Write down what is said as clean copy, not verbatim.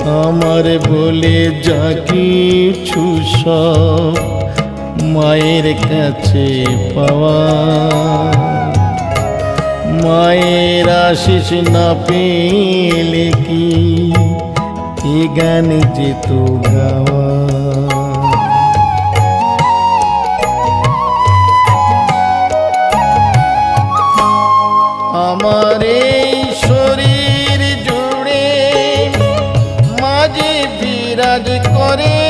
আমার বলে যা কিছু সব মায়ের কাছে পাওয়া, মায়ের আশিস না পেলে কি এ গান যেত গাওয়া। আমার এই শরীর জুড়ে মাঝে বিরাজ করে